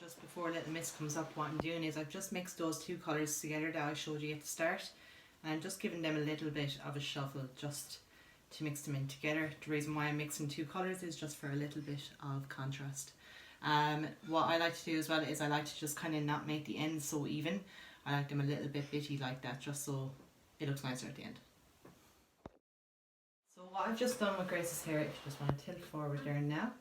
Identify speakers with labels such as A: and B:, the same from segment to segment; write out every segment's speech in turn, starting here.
A: Just before a little mist comes up, what I'm doing is I've just mixed those two colours together that I showed you at the start, and I'm just giving them a little bit of a shuffle just to mix them in together. The reason why I'm mixing two colours is just for a little bit of contrast. What I like to do as well is I like to just kind of not make the ends so even. I like them a little bit bitty like that, just so it looks nicer at the end. So what I've just done with Grace's hair, if you just want to tilt forward there now,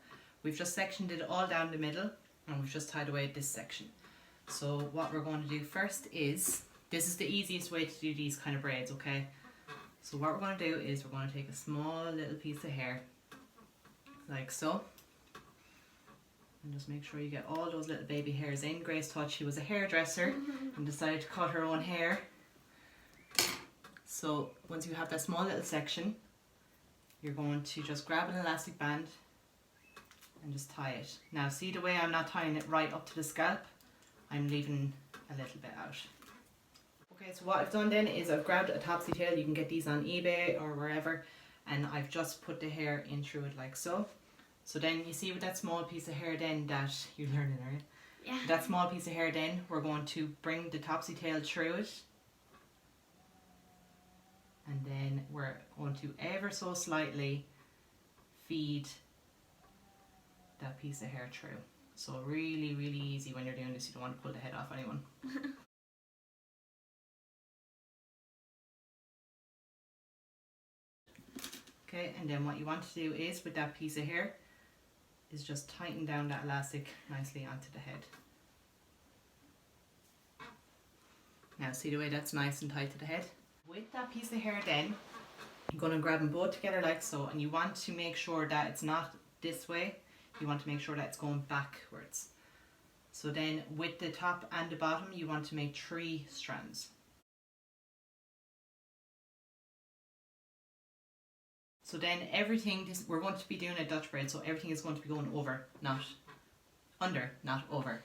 A: we've just sectioned it all down the middle and we've just tied away this section. So what we're going to do first is, this is the easiest way to do these kind of braids, okay? So what we're going to do is we're going to take a small little piece of hair, like so. And just make sure you get all those little baby hairs in. Grace thought she was a hairdresser and decided to cut her own hair. So once you have that small little section, you're going to just grab an elastic band and just tie it. Now see the way I'm not tying it right up to the scalp, I'm leaving a little bit out. Okay, so what I've done then is I've grabbed a Topsy tail, you can get these on eBay or wherever, and I've just put the hair in through it like so. So then you see with that small piece of hair then that you're learning, are you?
B: Yeah.
A: That small piece of hair then, we're going to bring the Topsy tail through it. And then we're going to ever so slightly feed that piece of hair through. So really, really easy when you're doing this. You don't want to pull the head off anyone. Okay, and then what you want to do is with that piece of hair is just tighten down that elastic nicely onto the head. Now see the way that's nice and tight to the head? With that piece of hair then, you're going to grab them both together like so, and you want to make sure that it's not this way, you want to make sure that it's going backwards. So then with the top and the bottom you want to make 3 strands. So then everything, we're going to be doing a Dutch braid, so everything is going to be going over, not under, not over.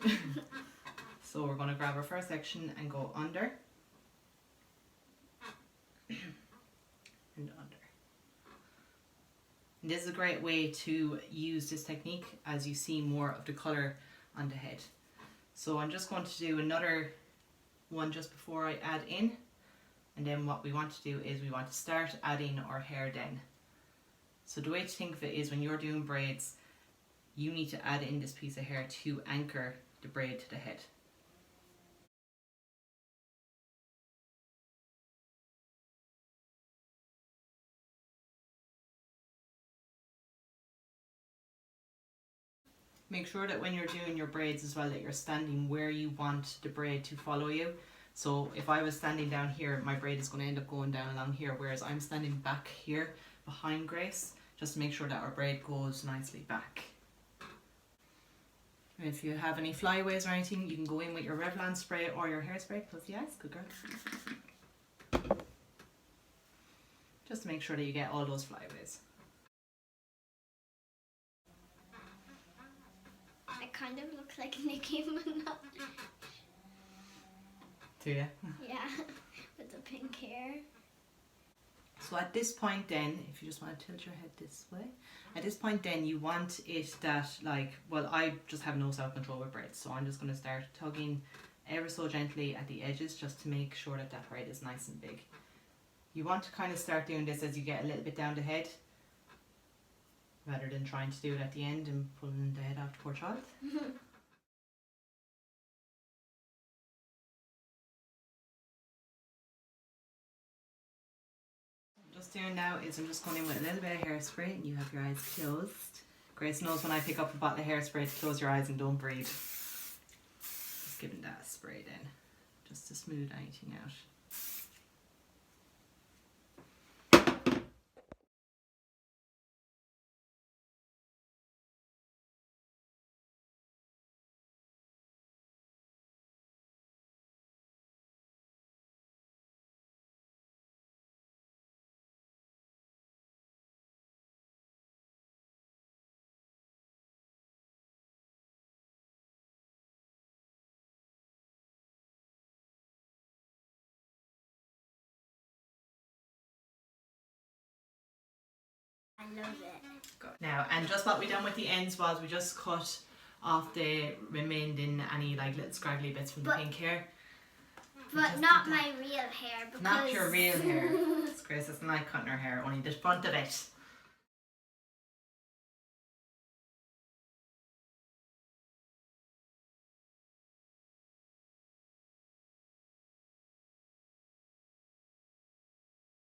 A: So we're going to grab our first section and go under and under. And this is a great way to use this technique as you see more of the colour on the head. So I'm just going to do another one just before I add in, and then what we want to do is we want to start adding our hair then. So the way to think of it is when you're doing braids, you need to add in this piece of hair to anchor the braid to the head. Make sure that when you're doing your braids as well that you're standing where you want the braid to follow you. So if I was standing down here, my braid is going to end up going down along here, whereas I'm standing back here behind Grace, just to make sure that our braid goes nicely back. And if you have any flyaways or anything, you can go in with your Revlon spray or your hairspray. Close the eyes, good girl. Just to make sure that you get all those flyaways.
B: I kind of look like Nicki Minaj.
A: Do you?
B: Yeah, with the pink hair.
A: So at this point then, if you just want to tilt your head this way, at this point then you want it that like, well I just have no self-control with braids, so I'm just going to start tugging ever so gently at the edges just to make sure that that braid is nice and big. You want to kind of start doing this as you get a little bit down the head, rather than trying to do it at the end and pulling the head off the poor child. Just doing now is I'm just going in with a little bit of hairspray and you have your eyes closed. Grace knows when I pick up a bottle of hairspray to close your eyes and don't breathe. Just giving that a spray then, just to smooth anything out.
B: I love it.
A: Good. Now, and just what we done with the ends was we just cut off the remaining any like little scraggly bits from the pink hair.
B: But not my real hair. Because
A: Not your real hair. Grace doesn't like cutting her hair, only the front of it.